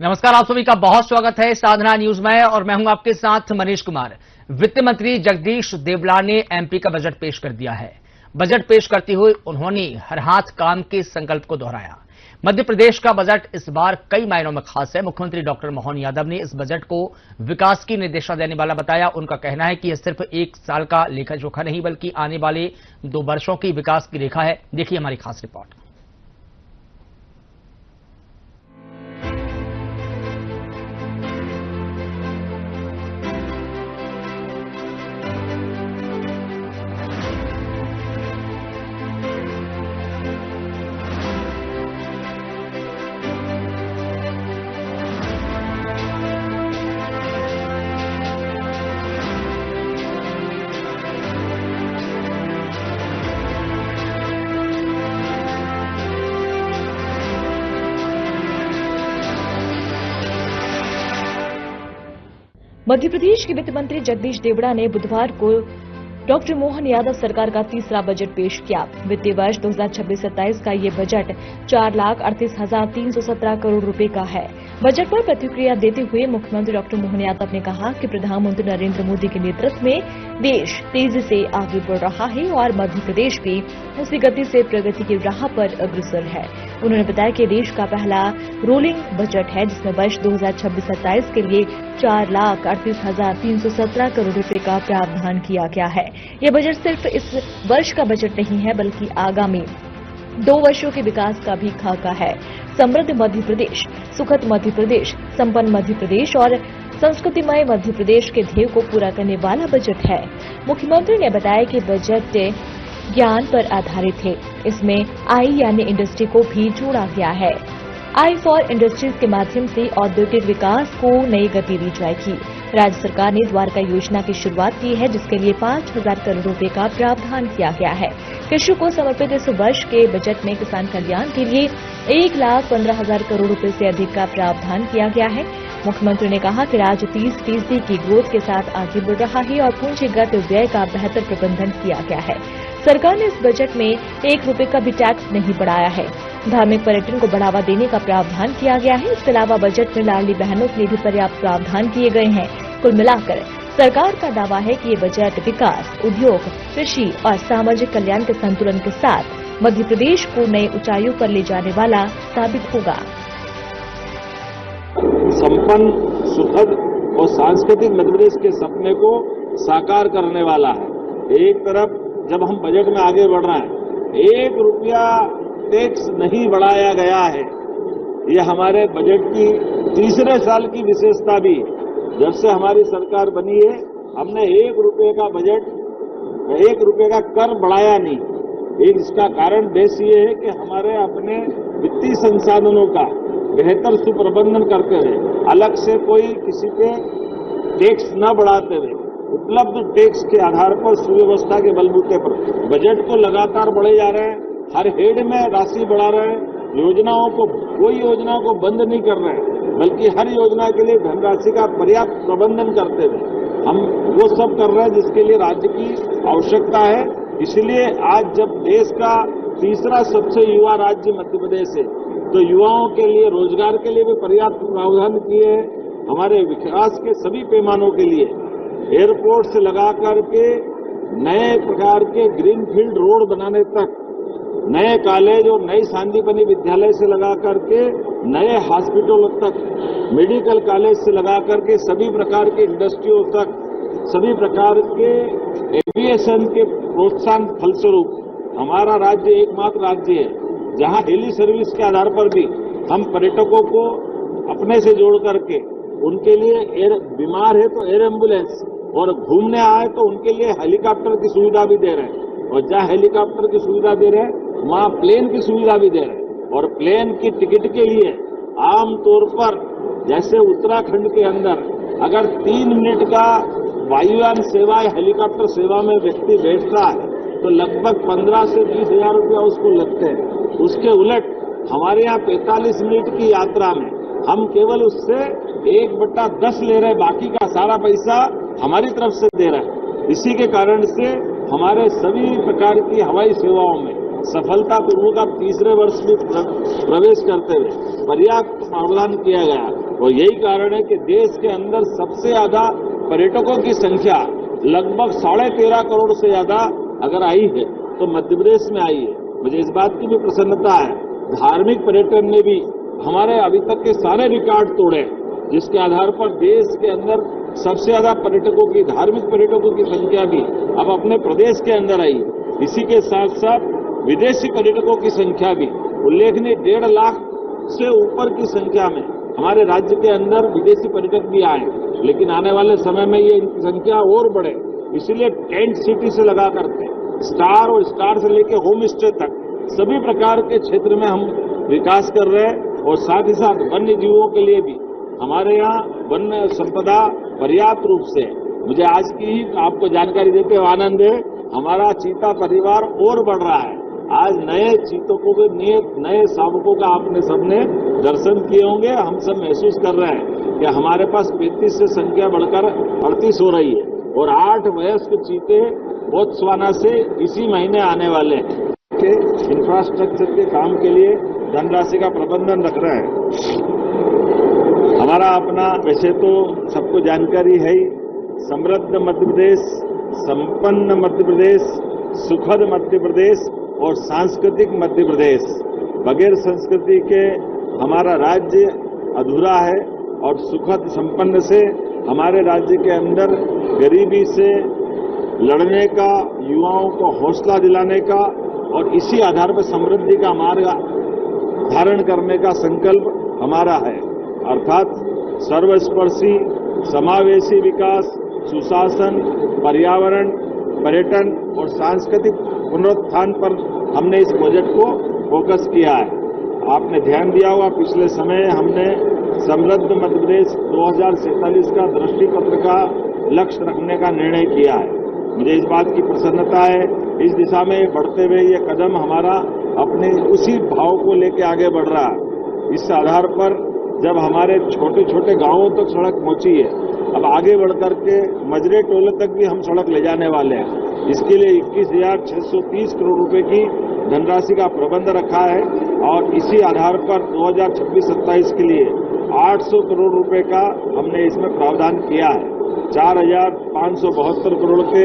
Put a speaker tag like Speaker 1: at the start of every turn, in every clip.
Speaker 1: नमस्कार, आप सभी का बहुत स्वागत है साधना न्यूज में और मैं हूं आपके साथ मनीष कुमार। वित्त मंत्री जगदीश देवड़ा ने एमपी का बजट पेश कर दिया है। बजट पेश करते हुए उन्होंने हर हाथ काम के संकल्प को दोहराया। मध्य प्रदेश का बजट इस बार कई मायनों में खास है। मुख्यमंत्री डॉक्टर मोहन यादव ने इस बजट को विकास की निर्देशना देने वाला बताया। उनका कहना है कि यह सिर्फ एक साल का लेखा जोखा नहीं बल्कि आने वाले 2 वर्षों की विकास की रेखा है। देखिए हमारी खास रिपोर्ट।
Speaker 2: मध्य प्रदेश के वित्त मंत्री जगदीश देवड़ा ने बुधवार को डॉक्टर मोहन यादव सरकार का तीसरा बजट पेश किया। वित्तीय वर्ष 2026-27 का ये बजट 4,38,317 करोड़ रुपए का है। बजट पर प्रतिक्रिया देते हुए मुख्यमंत्री डॉक्टर मोहन यादव ने कहा कि प्रधानमंत्री नरेंद्र मोदी के नेतृत्व में देश तेजी से आगे बढ़ रहा है और मध्य प्रदेश भी उसी गति से प्रगति की राह पर अग्रसर है। उन्होंने बताया कि देश का पहला रोलिंग बजट है जिसमें वर्ष 2026-27 के लिए 4,38,317 करोड़ रुपए का प्रावधान किया गया है। यह बजट सिर्फ इस वर्ष का बजट नहीं है बल्कि आगामी 2 वर्षों के विकास का भी खाका है। समृद्ध मध्य प्रदेश, सुखद मध्य प्रदेश, संपन्न मध्य प्रदेश और संस्कृतिमय मध्य प्रदेश के ध्येय को पूरा करने वाला बजट है। मुख्यमंत्री ने बताया कि बजट ज्ञान पर आधारित है। इसमें आई यानी इंडस्ट्री को भी जोड़ा गया है। आई फॉर इंडस्ट्रीज के माध्यम से औद्योगिक विकास को नई गति दी जाएगी। राज्य सरकार ने द्वारका योजना की शुरुआत की है जिसके लिए 5,000 करोड़ रुपए का प्रावधान किया गया है। कृषि को समर्पित इस वर्ष के बजट में किसान कल्याण के लिए 1,15,000 करोड़ रुपए से अधिक का प्रावधान किया गया है। मुख्यमंत्री ने कहा कि राज्य 30% की ग्रोथ के साथ आगे बढ़ रहा है और पूंजीगत व्यय का बेहतर प्रबंधन किया गया है। सरकार ने इस बजट में 1 रुपए का भी टैक्स नहीं बढ़ाया है। धार्मिक पर्यटन को बढ़ावा देने का प्रावधान किया गया है। इसके अलावा बजट में लाडली बहनों के लिए भी पर्याप्त प्रावधान किए गए हैं। कुल मिलाकर सरकार का दावा है कि ये बजट विकास, उद्योग, कृषि और सामाजिक कल्याण के संतुलन के साथ मध्य प्रदेश को नई ऊंचाइयों पर ले जाने वाला साबित होगा।
Speaker 3: संपन्न, सुखद और सांस्कृतिक मध्य प्रदेश के सपने को साकार करने वाला है। एक तरफ जब हम बजट में आगे बढ़ रहे हैं, 1 रुपया टैक्स नहीं बढ़ाया गया है। ये हमारे बजट की तीसरे साल की विशेषता भी है। जब से हमारी सरकार बनी है हमने 1 रुपये का बजट, 1 रुपये का कर बढ़ाया नहीं। एक इसका कारण देश ये है कि हमारे अपने वित्तीय संसाधनों का बेहतर सुप्रबंधन करते हुए, अलग से कोई किसी पे टैक्स न बढ़ाते हुए, उपलब्ध टैक्स के आधार पर सुव्यवस्था के बलबूते पर बजट को लगातार बढ़े जा रहे हैं। हर हेड में राशि बढ़ा रहे हैं। योजनाओं को, कोई योजना को बंद नहीं कर रहे हैं बल्कि हर योजना के लिए धनराशि का पर्याप्त प्रबंधन करते हुए हम वो सब कर रहे हैं जिसके लिए राज्य की आवश्यकता है। इसलिए आज जब देश का तीसरा सबसे युवा राज्य मध्य प्रदेश है तो युवाओं के लिए, रोजगार के लिए भी पर्याप्त प्रावधान किए हैं। हमारे विकास के सभी पैमानों के लिए एयरपोर्ट से लगा करके नए प्रकार के ग्रीनफील्ड रोड बनाने तक, नए कॉलेज और नई सांदीपनी विद्यालय से लगा करके नए हॉस्पिटलों तक, मेडिकल कॉलेज से लगा करके सभी प्रकार के इंडस्ट्रियों तक, सभी प्रकार के एविएशन के प्रोत्साहन फलस्वरूप हमारा राज्य एकमात्र राज्य है जहां हेली सर्विस के आधार पर भी हम पर्यटकों को अपने से जोड़ करके उनके लिए बीमार है तो एयर एम्बुलेंस और घूमने आए तो उनके लिए हेलीकॉप्टर की सुविधा भी दे रहे हैं। और जहां हेलीकॉप्टर की सुविधा दे रहे हैं वहां प्लेन की सुविधा भी दे रहे हैं। और प्लेन की टिकट के लिए आमतौर पर जैसे उत्तराखंड के अंदर अगर 3 मिनट का वायुयान सेवा या हेलीकॉप्टर सेवा में व्यक्ति बैठता है तो लगभग 15 से 20 हजार रुपया उसको लगते हैं। उसके उलट हमारे यहाँ 45 मिनट की यात्रा में हम केवल उससे 1/10 ले रहे हैं, बाकी का सारा पैसा हमारी तरफ से दे रहे हैं। इसी के कारण से हमारे सभी प्रकार की हवाई सेवाओं में सफलतापूर्वक अब तीसरे वर्ष में प्रवेश करते हुए पर्याप्त प्रावधान किया गया और यही कारण है कि देश के अंदर सबसे ज्यादा पर्यटकों की संख्या लगभग 13.5 करोड़ से ज्यादा अगर आई है तो मध्य प्रदेश में आई है। मुझे इस बात की भी प्रसन्नता है, धार्मिक पर्यटन ने भी हमारे अभी तक के सारे रिकॉर्ड तोड़े, जिसके आधार पर देश के अंदर सबसे ज्यादा पर्यटकों की, धार्मिक पर्यटकों की संख्या भी अब अपने प्रदेश के अंदर आई। इसी के साथ साथ विदेशी पर्यटकों की संख्या भी उल्लेखनीय 1.5 लाख से ऊपर की संख्या में हमारे राज्य के अंदर विदेशी पर्यटक भी आए, लेकिन आने वाले समय में ये इनकी संख्या और बढ़े, इसलिए टेंट सिटी से लगा करके स्टार और स्टार से लेकर होम स्टे तक सभी प्रकार के क्षेत्र में हम विकास कर रहे हैं। और साथ ही साथ वन्य जीवों के लिए भी हमारे यहाँ वन्य संपदा पर्याप्त रूप से है। मुझे आज की ही आपको जानकारी देते हुए आनंद है, हमारा चीता परिवार और बढ़ रहा है। आज नए चीतकों के नए शावकों का आपने सबने दर्शन किए होंगे। हम सब महसूस कर रहे हैं कि हमारे पास 35 से संख्या बढ़कर 38 हो रही है और 8 वयस्क चीते बोत्सवाना से इसी महीने आने वाले हैं के इंफ्रास्ट्रक्चर के काम के लिए धनराशि का प्रबंधन रख रहे हैं। हमारा अपना, वैसे तो सबको जानकारी है ही, समृद्ध मध्य प्रदेश, संपन्न मध्य प्रदेश, सुखद मध्य प्रदेश और सांस्कृतिक मध्य प्रदेश। बगैर संस्कृति के हमारा राज्य अधूरा है और सुखद संपन्न से हमारे राज्य के अंदर गरीबी से लड़ने का, युवाओं को हौसला दिलाने का और इसी आधार पर समृद्धि का मार्ग धारण करने का संकल्प हमारा है। अर्थात सर्वस्पर्शी, समावेशी विकास, सुशासन, पर्यावरण, पर्यटन और सांस्कृतिक पुनरुत्थान पर हमने इस बजट को फोकस किया है। आपने ध्यान दिया होगा, पिछले समय हमने समृद्ध मध्य प्रदेश 2047 का दृष्टिपत्र का लक्ष्य रखने का निर्णय किया है। मुझे इस बात की प्रसन्नता है, इस दिशा में बढ़ते हुए ये कदम हमारा अपने उसी भाव को लेकर आगे बढ़ रहा है। इस आधार पर जब हमारे छोटे छोटे गांवों तक सड़क पहुंची है, अब आगे बढ़कर के मजरे टोले तक भी हम सड़क ले जाने वाले हैं। इसके लिए 21,630 करोड़ रुपए की धनराशि का प्रबंध रखा है और इसी आधार पर 2026-27 के लिए 800 करोड़ रुपए का हमने इसमें प्रावधान किया है। 4,572 करोड़ के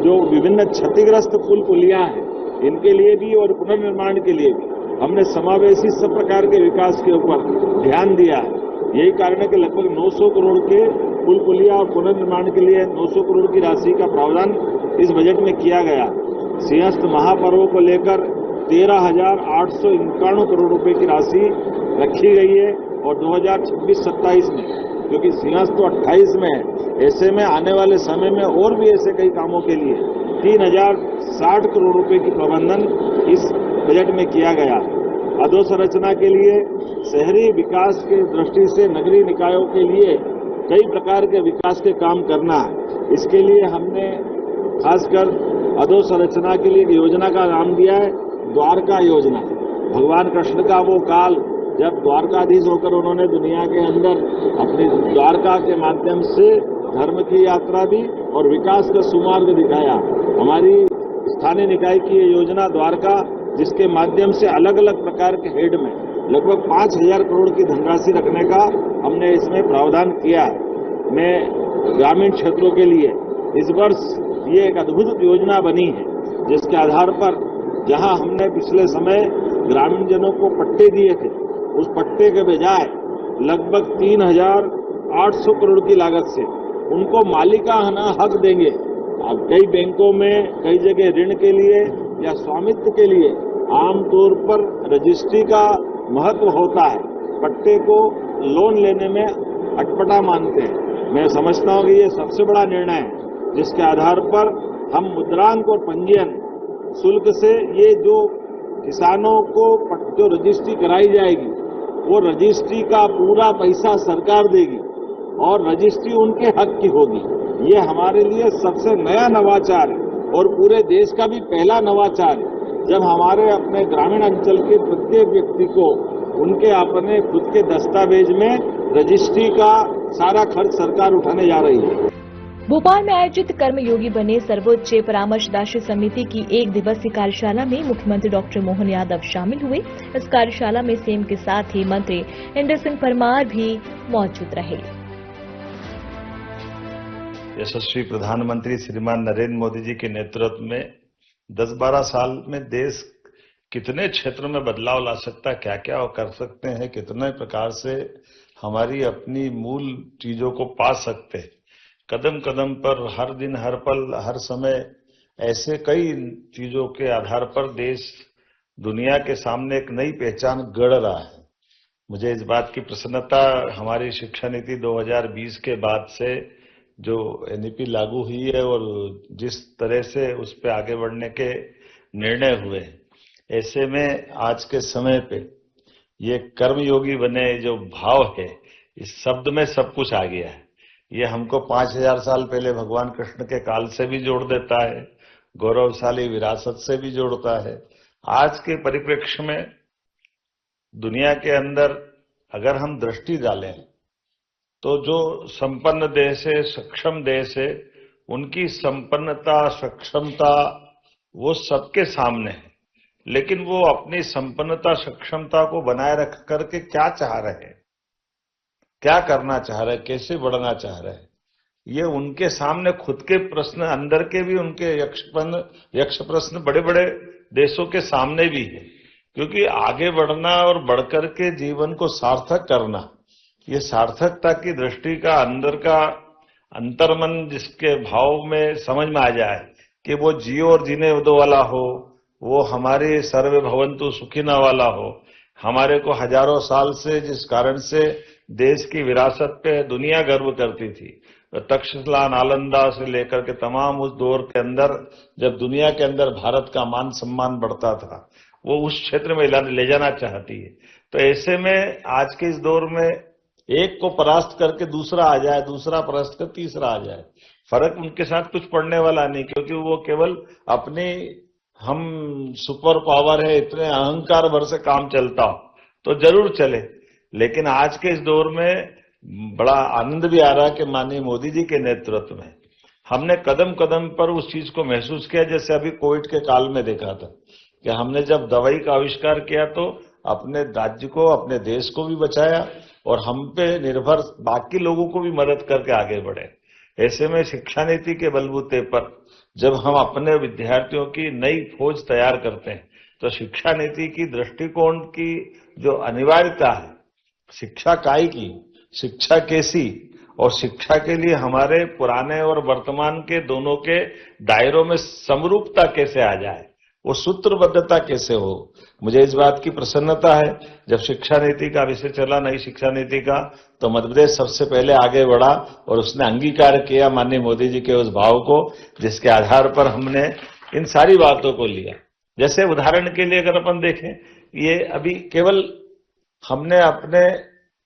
Speaker 3: जो विभिन्न क्षतिग्रस्त पुल पुलियां हैं, इनके लिए भी और पुनर्निर्माण के लिए भी हमने समावेशी सब प्रकार के विकास के ऊपर ध्यान दिया है। यही कारण है कि लगभग 900 करोड़ के पुल पुलिया और पुनर्निर्माण के लिए 900 करोड़ की राशि का प्रावधान इस बजट में किया गया। सिंहस्थ महापर्व को लेकर 13,851 करोड़ रुपए की राशि रखी गई है और 2026-27 में, क्योंकि सिंहस्थ तो 28 में है, ऐसे में आने वाले समय में और भी ऐसे कई कामों के लिए 3,060 करोड़ रुपए की प्रबंधन इस बजट में किया गया। अधोसंरचना के लिए, शहरी विकास की दृष्टि से नगरीय निकायों के लिए कई प्रकार के विकास के काम करना है। इसके लिए हमने खासकर अधोसंरचना के लिए योजना का नाम दिया है द्वारका योजना। भगवान कृष्ण का वो काल जब द्वारकाधीश होकर उन्होंने दुनिया के अंदर अपनी द्वारका के माध्यम से धर्म की यात्रा दी और विकास का सुमार्ग दिखाया। हमारी स्थानीय निकाय की ये योजना द्वारका, जिसके माध्यम से अलग अलग प्रकार के हेड में लगभग 5,000 करोड़ की धनराशि रखने का हमने इसमें प्रावधान किया है। मैं ग्रामीण क्षेत्रों के लिए इस वर्ष ये एक अद्भुत योजना बनी है, जिसके आधार पर जहां हमने पिछले समय ग्रामीण जनों को पट्टे दिए थे, उस पट्टे के बजाय लगभग 3,800 करोड़ की लागत से उनको मालिकाना हक देंगे। अब कई बैंकों में कई जगह ऋण के लिए या स्वामित्व के लिए आमतौर पर रजिस्ट्री का महत्व होता है, पट्टे को लोन लेने में अटपटा मानते हैं। मैं समझता हूं कि ये सबसे बड़ा निर्णय है, जिसके आधार पर हम मुद्रांक और पंजीयन शुल्क से ये जो किसानों को जो रजिस्ट्री कराई जाएगी, वो रजिस्ट्री का पूरा पैसा सरकार देगी और रजिस्ट्री उनके हक की होगी। ये हमारे लिए सबसे नया नवाचार है और पूरे देश का भी पहला नवाचार है, जब हमारे अपने ग्रामीण अंचल के प्रत्येक व्यक्ति को उनके अपने खुद के दस्तावेज में रजिस्ट्री का सारा खर्च सरकार उठाने जा रही है।
Speaker 2: भोपाल में आयोजित कर्मयोगी बने सर्वोच्च परामर्शदात्री समिति की 1 दिवसीय कार्यशाला में मुख्यमंत्री डॉक्टर मोहन यादव शामिल हुए। इस कार्यशाला में सीएम के साथ ही मंत्री इंद्र सिंह परमार भी मौजूद रहे।
Speaker 4: यशस्वी प्रधानमंत्री श्रीमान नरेंद्र मोदी जी के नेतृत्व में 10-12 साल में देश कितने क्षेत्रों में बदलाव ला सकता है, क्या क्या कर सकते हैं, कितने प्रकार से हमारी अपनी मूल चीजों को पा सकते हैं। कदम कदम पर हर दिन हर पल हर समय ऐसे कई चीजों के आधार पर देश दुनिया के सामने एक नई पहचान गढ़ रहा है। मुझे इस बात की प्रसन्नता हमारी शिक्षा नीति 2020 के बाद से जो एनईपी लागू हुई है और जिस तरह से उस पर आगे बढ़ने के निर्णय हुए, ऐसे में आज के समय पे ये कर्मयोगी बने जो भाव है, इस शब्द में सब कुछ आ गया है। ये हमको 5000 साल पहले भगवान कृष्ण के काल से भी जोड़ देता है, गौरवशाली विरासत से भी जोड़ता है। आज के परिप्रेक्ष्य में दुनिया के अंदर अगर हम दृष्टि डालें तो जो संपन्न देश है, सक्षम देश है, उनकी संपन्नता, सक्षमता वो सबके सामने है, लेकिन वो अपनी संपन्नता, सक्षमता को बनाए रख करके क्या चाह रहे हैं, क्या करना चाह रहे हैं, कैसे बढ़ना चाह रहे हैं, ये उनके सामने खुद के प्रश्न, अंदर के भी उनके यक्ष प्रश्न बड़े बड़े देशों के सामने भी है। क्योंकि आगे बढ़ना और बढ़कर के जीवन को सार्थक करना, ये सार्थकता की दृष्टि का अंदर का अंतर्मन जिसके भाव में समझ में आ जाए कि वो जियो और जीने दो वाला हो, वो हमारे सर्वे भवन्तु सुखिना वाला हो, हमारे को हजारों साल से जिस कारण से देश की विरासत पे दुनिया गर्व करती थी, तक्षशिला नालंदा से लेकर के तमाम उस दौर के अंदर जब दुनिया के अंदर भारत का मान सम्मान बढ़ता था, वो उस क्षेत्र में ले जाना चाहती है। तो ऐसे में आज के इस दौर में एक को परास्त करके दूसरा आ जाए, दूसरा परास्त कर तीसरा आ जाए, फर्क उनके साथ कुछ पड़ने वाला नहीं, क्योंकि वो केवल अपनी हम सुपर पावर है इतने अहंकार भर से काम चलता हो तो जरूर चले। लेकिन आज के इस दौर में बड़ा आनंद भी आ रहा है कि माननीय मोदी जी के नेतृत्व में हमने कदम कदम पर उस चीज को महसूस किया, जैसे अभी कोविड के काल में देखा था कि हमने जब दवाई का आविष्कार किया तो अपने राज्य को, अपने देश को भी बचाया और हम पे निर्भर बाकी लोगों को भी मदद करके आगे बढ़े। ऐसे में शिक्षा नीति के बलबूते पर जब हम अपने विद्यार्थियों की नई फौज तैयार करते हैं तो शिक्षा नीति की दृष्टिकोण की जो अनिवार्यता है, शिक्षा काय की, शिक्षा कैसी, और शिक्षा के लिए हमारे पुराने और वर्तमान के दोनों के दायरों में समरूपता कैसे आ जाए, वो सूत्रबद्धता कैसे हो। मुझे इस बात की प्रसन्नता है जब शिक्षा नीति का विषय चला, नई शिक्षा नीति का, तो मध्य प्रदेश सबसे पहले आगे बढ़ा और उसने अंगीकार किया माननीय मोदी जी के उस भाव को, जिसके आधार पर हमने इन सारी बातों को लिया। जैसे उदाहरण के लिए अगर अपन देखें, ये अभी केवल हमने अपने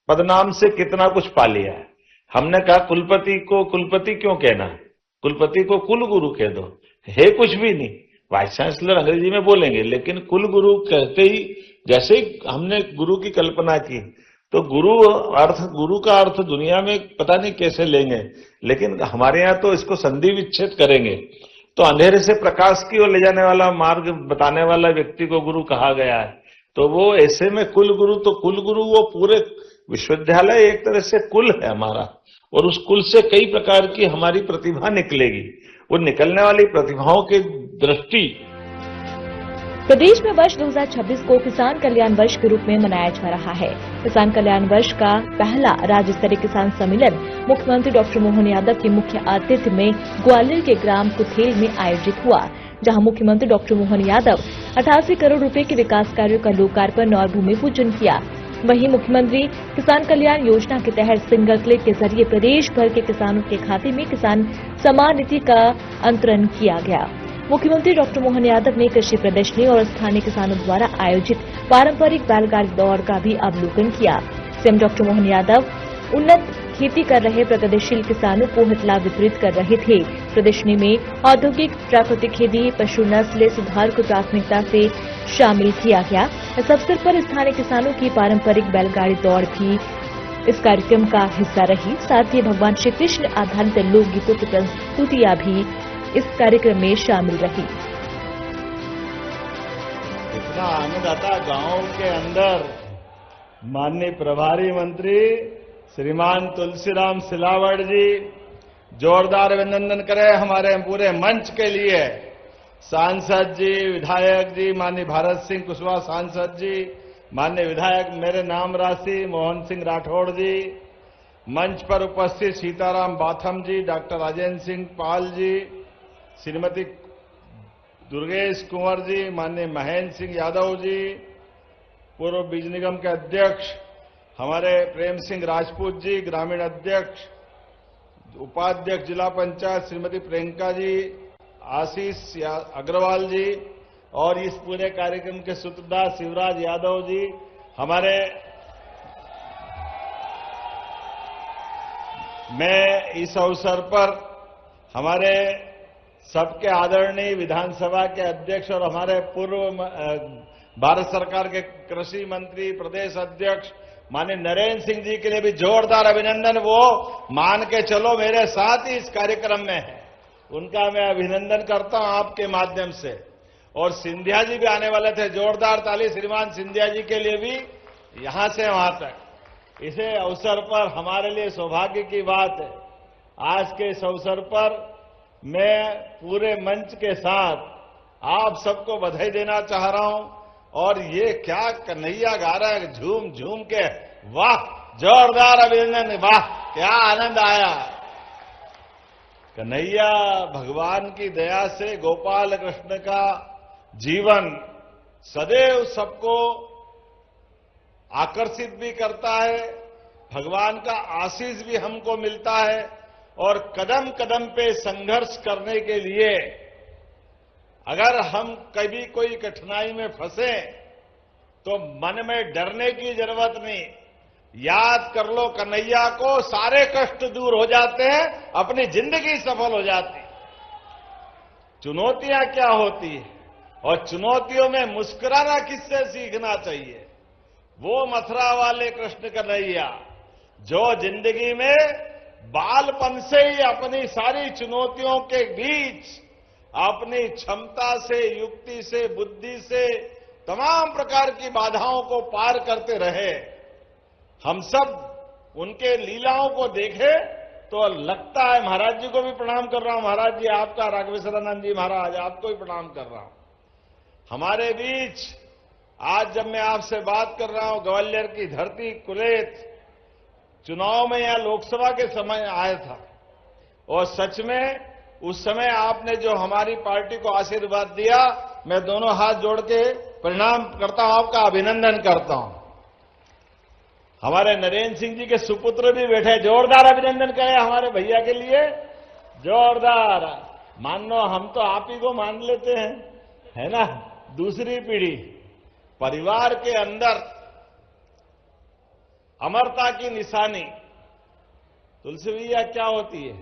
Speaker 4: पदनाम से कितना कुछ पा लिया है। हमने कहा कुलपति को कुलपति क्यों कहना है, कुलपति को कुल गुरु कह दो, है कुछ भी नहीं, वाइस चांसलर अंग्रेजी में बोलेंगे, लेकिन कुल गुरु कहते ही जैसे ही हमने गुरु की कल्पना की तो गुरु का अर्थ दुनिया में पता नहीं कैसे लेंगे, लेकिन हमारे यहाँ तो इसको संधि विच्छेद करेंगे। तो अंधेरे से प्रकाश की ओर ले जाने वाला मार्ग बताने वाला व्यक्ति को गुरु कहा गया है। तो वो ऐसे में कुल गुरु, तो कुल गुरु वो पूरे विश्वविद्यालय एक तरह से कुल है हमारा, और उस कुल से कई प्रकार की हमारी प्रतिभा निकलेगी। वो निकलने वाली प्रतिभाओं की दृष्टि।
Speaker 2: प्रदेश में वर्ष 2026 को किसान कल्याण वर्ष के रूप में मनाया जा रहा है। किसान कल्याण वर्ष का पहला राज्य स्तरीय किसान सम्मेलन मुख्यमंत्री डॉक्टर मोहन यादव के मुख्य आतिथ्य में ग्वालियर के ग्राम कुथेल में आयोजित हुआ, जहां मुख्यमंत्री डॉक्टर मोहन यादव 88 करोड़ रुपए के विकास कार्यों का लोकार्पण और भूमि पूजन किया। वहीं मुख्यमंत्री किसान कल्याण योजना के तहत सिंगल क्लिक के जरिए प्रदेश भर के किसानों के खाते में किसान सम्मान निधि का अंतरण किया गया। मुख्यमंत्री डॉक्टर मोहन यादव ने कृषि प्रदर्शनी और स्थानीय किसानों द्वारा आयोजित पारंपरिक बैलगाड़ी दौड़ का भी अवलोकन किया। सीएम डॉक्टर मोहन यादव उन्नत खेती कर रहे प्रगतिशील किसानों को हितलाभ वितरित कर रहे थे। प्रदर्शनी में औद्योगिक, प्राकृतिक खेती, पशु नस्ल सुधार को प्राथमिकता से शामिल किया गया। इस अवसर पर स्थानीय किसानों की पारंपरिक बैलगाड़ी दौड़ भी इस कार्यक्रम का हिस्सा रही। साथ ही भगवान श्री कृष्ण आधारित लोकगीतों की प्रस्तुतियां भी इस कार्यक्रम में शामिल रही।
Speaker 5: इतना आनंद आता गांव के अंदर। माननीय प्रभारी मंत्री श्रीमान तुलसीराम सिलावट जी, जोरदार अभिनंदन करें हमारे पूरे मंच के लिए। सांसद जी, विधायक जी, माननीय भारत सिंह कुशवाहा सांसद जी, माननीय विधायक मेरे नाम राशि मोहन सिंह राठौड़ जी, मंच पर उपस्थित सीताराम बाथम जी, डॉक्टर राजेंद्र सिंह पाल जी, श्रीमती दुर्गेश कुंवर जी, माननीय महेंद्र सिंह यादव जी, पूर्व बीज निगम के अध्यक्ष हमारे प्रेम सिंह राजपूत जी, ग्रामीण अध्यक्ष उपाध्यक्ष जिला पंचायत श्रीमती प्रियंका जी, आशीष अग्रवाल जी और इस पूरे कार्यक्रम के सूत्रधार शिवराज यादव जी, हमारे मैं इस अवसर पर हमारे सबके आदरणीय विधानसभा के अध्यक्ष और हमारे पूर्व भारत सरकार के कृषि मंत्री प्रदेश अध्यक्ष माननीय नरेंद्र सिंह जी के लिए भी जोरदार अभिनंदन। वो मान के चलो मेरे साथ ही इस कार्यक्रम में है, उनका मैं अभिनंदन करता हूं आपके माध्यम से। और सिंधिया जी भी आने वाले थे, जोरदार ताली श्रीमान सिंधिया जी के लिए भी यहां से वहां तक। इसे अवसर पर हमारे लिए सौभाग्य की बात है। आज के इस अवसर पर मैं पूरे मंच के साथ आप सबको बधाई देना चाह रहा हूं। और ये क्या कन्हैया गा रहा है झूम झूम के, वाह, जोरदार अभिनंदन, वाह क्या आनंद आया। कन्हैया भगवान की दया से गोपाल कृष्ण का जीवन सदैव सबको आकर्षित भी करता है, भगवान का आशीष भी हमको मिलता है। और कदम कदम पे संघर्ष करने के लिए अगर हम कभी कोई कठिनाई में फंसे तो मन में डरने की जरूरत नहीं। याद कर लो कन्हैया को, सारे कष्ट दूर हो जाते हैं, अपनी जिंदगी सफल हो जाती। चुनौतियां क्या होती है और चुनौतियों में मुस्कुराना किससे सीखना चाहिए? वो मथुरा वाले कृष्ण कन्हैया जो जिंदगी में बालपन से ही अपनी सारी चुनौतियों के बीच अपनी क्षमता से, युक्ति से, बुद्धि से तमाम प्रकार की बाधाओं को पार करते रहे। हम सब उनके लीलाओं को देखें तो लगता है, महाराज जी को भी प्रणाम कर रहा हूं, महाराज जी आपका, राघवेश्वरानंद जी महाराज आपको भी प्रणाम कर रहा हूं। हमारे बीच आज जब मैं आपसे बात कर रहा हूं, ग्वालियर की धरती कुलेत चुनाव में या लोकसभा के समय आया था और सच में उस समय आपने जो हमारी पार्टी को आशीर्वाद दिया, मैं दोनों हाथ जोड़ के प्रणाम करता हूं, आपका अभिनंदन करता हूं। हमारे नरेंद्र सिंह जी के सुपुत्र भी बैठे, जोरदार अभिनंदन करें हमारे भैया के लिए, जोरदार। मानो हम तो आप ही को मान लेते हैं, है ना। दूसरी पीढ़ी, परिवार के अंदर अमरता की निशानी तुलसी भैया क्या होती है?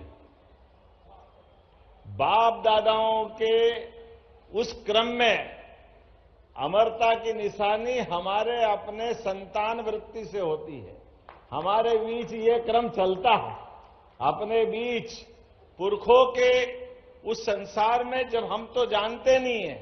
Speaker 5: बाप दादाओं के उस क्रम में अमरता की निशानी हमारे अपने संतान वृत्ति से होती है। हमारे बीच ये क्रम चलता है, अपने बीच पुरखों के उस संसार में जब हम तो जानते नहीं है,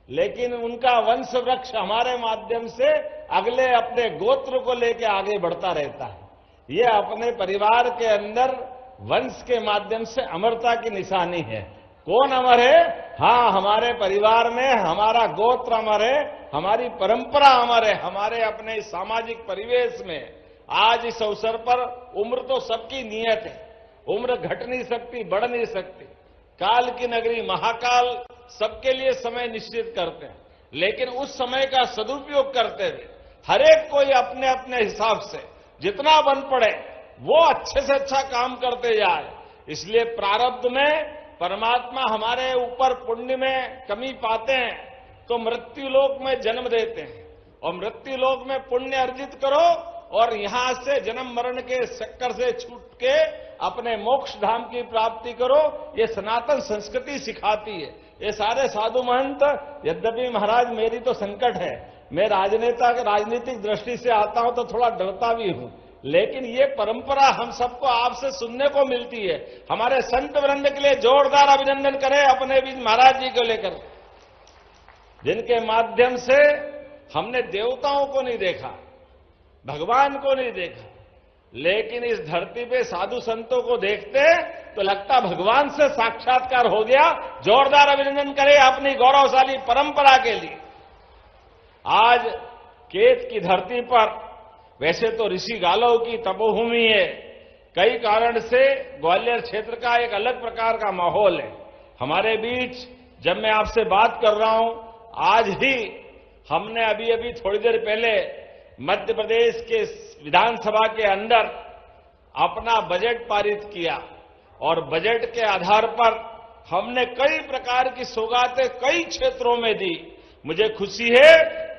Speaker 5: लेकिन उनका वंश वृक्ष हमारे माध्यम से अगले अपने गोत्र को लेकर आगे बढ़ता रहता है। ये अपने परिवार के अंदर वंश के माध्यम से अमरता की निशानी है। कौन अमर है? हाँ, हमारे परिवार में हमारा गोत्र अमर है, हमारी परंपरा अमर है, हमारे अपने सामाजिक परिवेश में। आज इस अवसर पर उम्र तो सबकी नियत है, उम्र घट नहीं सकती, बढ़ नहीं सकती। काल की नगरी महाकाल सबके लिए समय निश्चित करते हैं, लेकिन उस समय का सदुपयोग करते हुए हर एक कोई अपने अपने हिसाब से जितना बन पड़े वो अच्छे से अच्छा काम करते जाए। इसलिए प्रारब्ध में परमात्मा हमारे ऊपर पुण्य में कमी पाते हैं तो मृत्यु लोक में जन्म देते हैं, और मृत्यु लोक में पुण्य अर्जित करो और यहां से जन्म मरण के चक्कर से छूट के अपने मोक्ष धाम की प्राप्ति करो। ये सनातन संस्कृति सिखाती है। ये सारे साधु महंत, यद्यपि महाराज मेरी तो संकट है, मैं राजनेता के राजनीतिक दृष्टि से आता हूं तो थोड़ा डरता भी हूं, लेकिन ये परंपरा हम सबको आपसे सुनने को मिलती है। हमारे संत वृंद के लिए जोरदार अभिनंदन करें अपने बीच महाराज जी को लेकर, जिनके माध्यम से हमने देवताओं को नहीं देखा, भगवान को नहीं देखा, लेकिन इस धरती पे साधु संतों को देखते तो लगता भगवान से साक्षात्कार हो गया। जोरदार अभिनंदन करें अपनी गौरवशाली परंपरा के लिए। आज केत की धरती पर, वैसे तो ऋषि गालव की तपोभूमि है, कई कारण से ग्वालियर क्षेत्र का एक अलग प्रकार का माहौल है। हमारे बीच जब मैं आपसे बात कर रहा हूं, आज ही हमने अभी थोड़ी देर पहले मध्य प्रदेश के विधानसभा के अंदर अपना बजट पारित किया और बजट के आधार पर हमने कई प्रकार की सौगातें कई क्षेत्रों में दी। मुझे खुशी है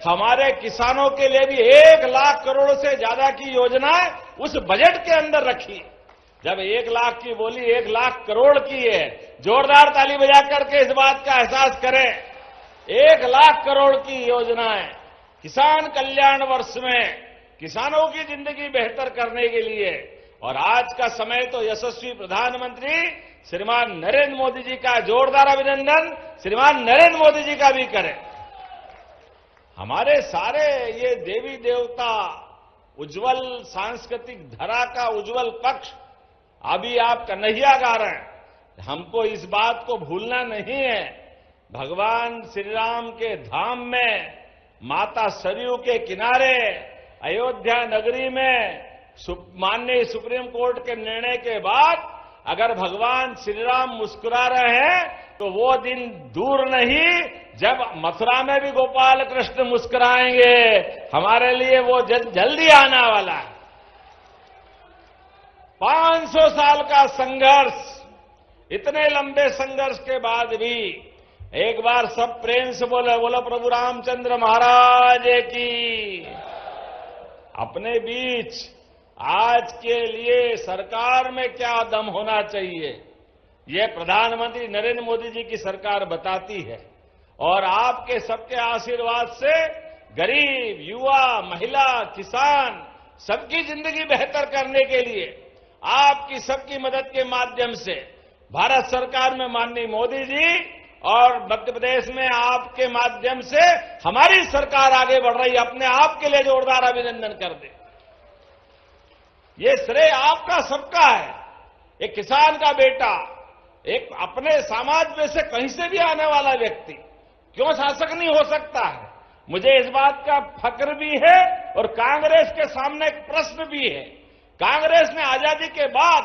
Speaker 5: हमारे किसानों के लिए भी 1 लाख करोड़ से ज्यादा की योजनाएं उस बजट के अंदर रखी। जब 1 लाख की बोली 1 लाख करोड़ की है, जोरदार ताली बजा करके इस बात का एहसास करें। 1 लाख करोड़ की योजनाएं किसान कल्याण वर्ष में किसानों की जिंदगी बेहतर करने के लिए। और आज का समय तो यशस्वी प्रधानमंत्री श्रीमान नरेंद्र मोदी जी का जोरदार अभिनंदन श्रीमान नरेंद्र मोदी जी का भी करें। हमारे सारे ये देवी देवता उज्जवल सांस्कृतिक धरा का उज्जवल पक्ष, अभी आप कन्हैया गा रहे हैं, हमको इस बात को भूलना नहीं है। भगवान श्री राम के धाम में, माता सरयू के किनारे, अयोध्या नगरी में माननीय सुप्रीम कोर्ट के निर्णय के बाद अगर भगवान श्री राम मुस्कुरा रहे हैं तो वो दिन दूर नहीं जब मथुरा में भी गोपाल कृष्ण मुस्कुराएंगे। हमारे लिए वो जल्दी आने वाला है। 500 साल का संघर्ष, इतने लंबे संघर्ष के बाद भी एक बार सब प्रेम से बोलो प्रभु रामचंद्र महाराज की। अपने बीच आज के लिए सरकार में क्या दम होना चाहिए, ये प्रधानमंत्री नरेंद्र मोदी जी की सरकार बताती है। और आपके सबके आशीर्वाद से गरीब, युवा, महिला, किसान सबकी जिंदगी बेहतर करने के लिए आपकी सबकी मदद के माध्यम से भारत सरकार में माननीय मोदी जी और मध्य प्रदेश में आपके माध्यम से हमारी सरकार आगे बढ़ रही है। अपने आप के लिए जोरदार अभिनंदन कर दे। ये श्रेय आपका सबका है। एक किसान का बेटा, एक अपने समाज में से कहीं से भी आने वाला व्यक्ति क्यों शासक नहीं हो सकता है। मुझे इस बात का फक्र भी है और कांग्रेस के सामने एक प्रश्न भी है। कांग्रेस ने आजादी के बाद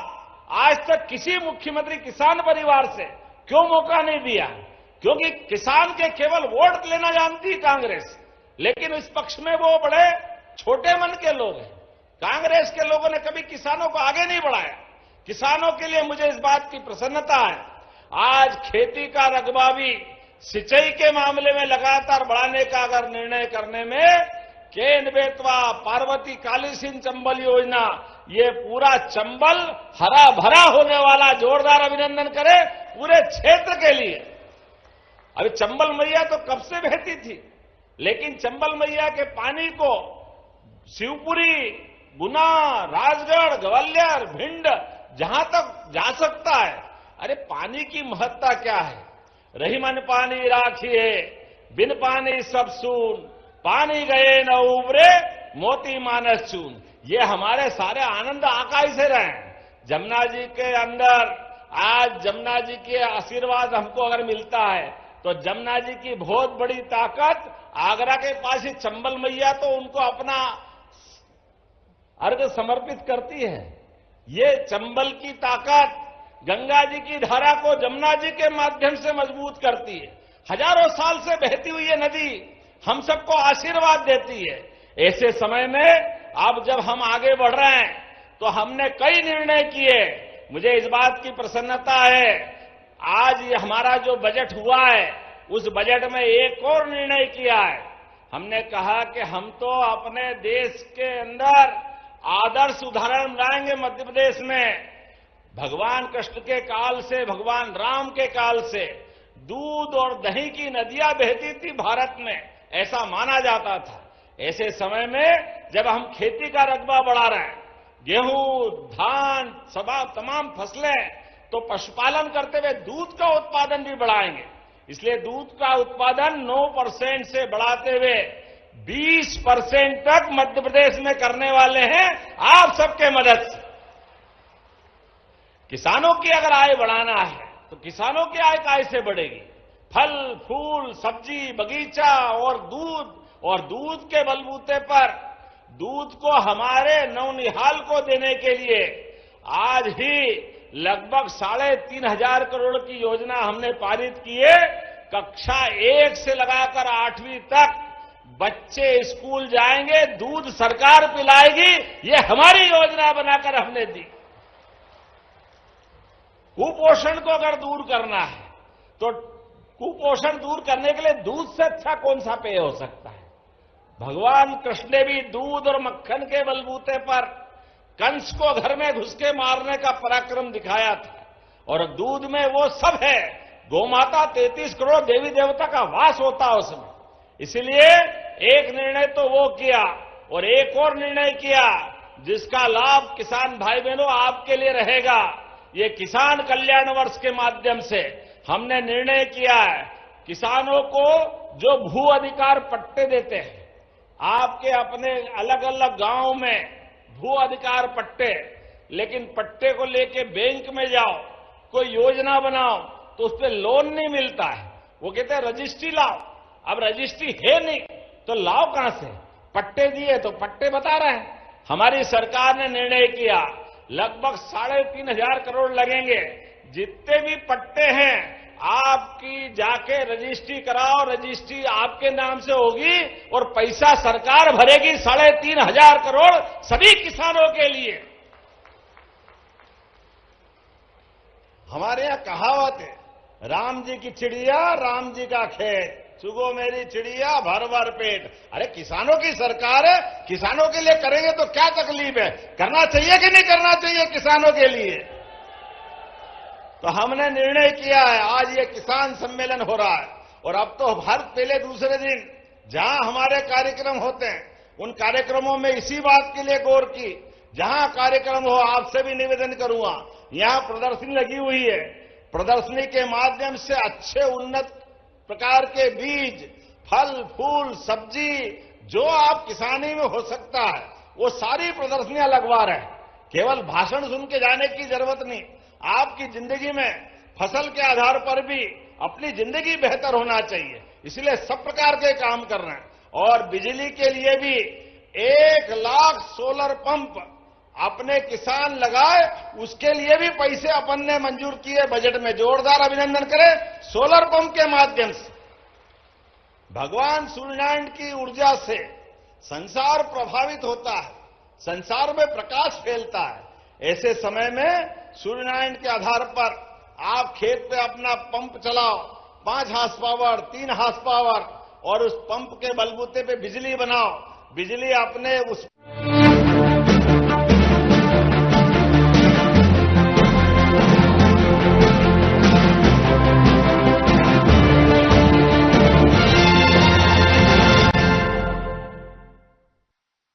Speaker 5: आज तक किसी मुख्यमंत्री किसान परिवार से क्यों मौका नहीं दिया? क्योंकि किसान के केवल वोट लेना जानती है कांग्रेस, लेकिन इस पक्ष में वो बड़े छोटे मन के लोग हैं। कांग्रेस के लोगों ने कभी किसानों को आगे नहीं बढ़ाया। किसानों के लिए मुझे इस बात की प्रसन्नता है, आज खेती का रकबा भी सिंचाई के मामले में लगातार बढ़ाने का अगर निर्णय करने में केन बेतवा, पार्वती, काली सिंह चंबल योजना, ये पूरा चंबल हरा भरा होने वाला। जोरदार अभिनंदन करें पूरे क्षेत्र के लिए। अभी चंबल मैया तो कब से बहती थी, लेकिन चंबल मैया के पानी को शिवपुरी, गुना, राजगढ़, ग्वालियर, भिंड जहां तक जा सकता है। अरे पानी की महत्ता क्या है? रही मन पानी राखिए, बिन पानी सब सून, पानी गए न उबरे, मोती मानस चून। ये हमारे सारे आनंद आकाश से रहे। जमुना जी के अंदर आज जमुना जी के आशीर्वाद हमको अगर मिलता है तो जमुना जी की बहुत बड़ी ताकत आगरा के पास ही चंबल मैया तो उनको अपना अर्घ समर्पित करती है। ये चंबल की ताकत गंगा जी की धारा को जमुना जी के माध्यम से मजबूत करती है। हजारों साल से बहती हुई ये नदी हम सबको आशीर्वाद देती है। ऐसे समय में अब जब हम आगे बढ़ रहे हैं तो हमने कई निर्णय किए। मुझे इस बात की प्रसन्नता है, आज ये हमारा जो बजट हुआ है उस बजट में एक और निर्णय किया है। हमने कहा कि हम तो अपने देश के अंदर आदर्श उदाहरण लाएंगे। मध्य प्रदेश में भगवान कृष्ण के काल से, भगवान राम के काल से दूध और दही की नदियां बहती थी भारत में, ऐसा माना जाता था। ऐसे समय में जब हम खेती का रकबा बढ़ा रहे हैं, गेहूं, धान, तमाम फसलें, तो पशुपालन करते हुए दूध का उत्पादन भी बढ़ाएंगे। इसलिए दूध का उत्पादन 9% से बढ़ाते हुए 20% तक मध्य प्रदेश में करने वाले हैं आप सबके मदद से। किसानों की अगर आय बढ़ाना है तो किसानों की आय कैसे बढ़ेगी? फल, फूल, सब्जी, बगीचा और दूध के बलबूते पर दूध को हमारे नौनिहाल को देने के लिए आज ही लगभग 3,500 करोड़ की योजना हमने पारित की है। कक्षा 1 से लगाकर 8वीं तक बच्चे स्कूल जाएंगे, दूध सरकार पिलाएगी, ये हमारी योजना बनाकर हमने दी। कुपोषण को अगर दूर करना है तो कुपोषण दूर करने के लिए दूध से अच्छा कौन सा पेय हो सकता है? भगवान कृष्ण ने भी दूध और मक्खन के बलबूते पर कंस को घर में घुस के मारने का पराक्रम दिखाया था। और दूध में वो सब है, गोमाता 33 करोड़ देवी देवता का वास होता उसमें। इसलिए एक निर्णय तो वो किया और एक और निर्णय किया जिसका लाभ किसान भाई बहनों आपके लिए रहेगा। ये किसान कल्याण वर्ष के माध्यम से हमने निर्णय किया है, किसानों को जो भू अधिकार पट्टे देते हैं, आपके अपने अलग अलग गांव में भू अधिकार पट्टे, लेकिन पट्टे को लेके बैंक में जाओ, कोई योजना बनाओ तो उस पर लोन नहीं मिलता है। वो कहते हैं रजिस्ट्री लाओ। अब रजिस्ट्री है नहीं तो लाओ कहां से? पट्टे दिए तो पट्टे बता रहे हैं। हमारी सरकार ने निर्णय किया लगभग 3,500 करोड़ लगेंगे। जितने भी पट्टे हैं आपकी जाके रजिस्ट्री कराओ, रजिस्ट्री आपके नाम से होगी और पैसा सरकार भरेगी 3,500 करोड़ सभी किसानों के लिए। हमारे यहां कहावत है, राम जी की चिड़िया राम जी का खेत, चुगो मेरी चिड़िया भर भर पेट। अरे किसानों की सरकार है, किसानों के लिए करेंगे तो क्या तकलीफ है? करना चाहिए कि नहीं करना चाहिए किसानों के लिए? तो हमने निर्णय किया है, आज ये किसान सम्मेलन हो रहा है और अब तो हर पहले दूसरे दिन जहां हमारे कार्यक्रम होते हैं उन कार्यक्रमों में इसी बात के लिए गौर की, जहां कार्यक्रम हो आपसे भी निवेदन करूंगा, यहां प्रदर्शनी लगी हुई है, प्रदर्शनी के माध्यम से अच्छे उन्नत प्रकार के बीज, फल, फूल, सब्जी जो आप किसानी में हो सकता है वो सारी प्रदर्शनियां लगवा रहे हैं। केवल भाषण सुन के जाने की जरूरत नहीं, आपकी जिंदगी में फसल के आधार पर भी अपनी जिंदगी बेहतर होना चाहिए, इसलिए सब प्रकार के काम कर रहे हैं। और बिजली के लिए भी 1 लाख सोलर पंप अपने किसान लगाए, उसके लिए भी पैसे अपन ने मंजूर किए बजट में। जोरदार अभिनंदन करें। सोलर पंप के माध्यम से भगवान सूर्यनारायण की ऊर्जा से संसार प्रभावित होता है, संसार में प्रकाश फैलता है। ऐसे समय में सूर्यनारायण के आधार पर आप खेत पे अपना पंप चलाओ, 5 हार्स पावर, 3 हार्स पावर, और उस पंप के बलबूते पे बिजली बनाओ। बिजली अपने उस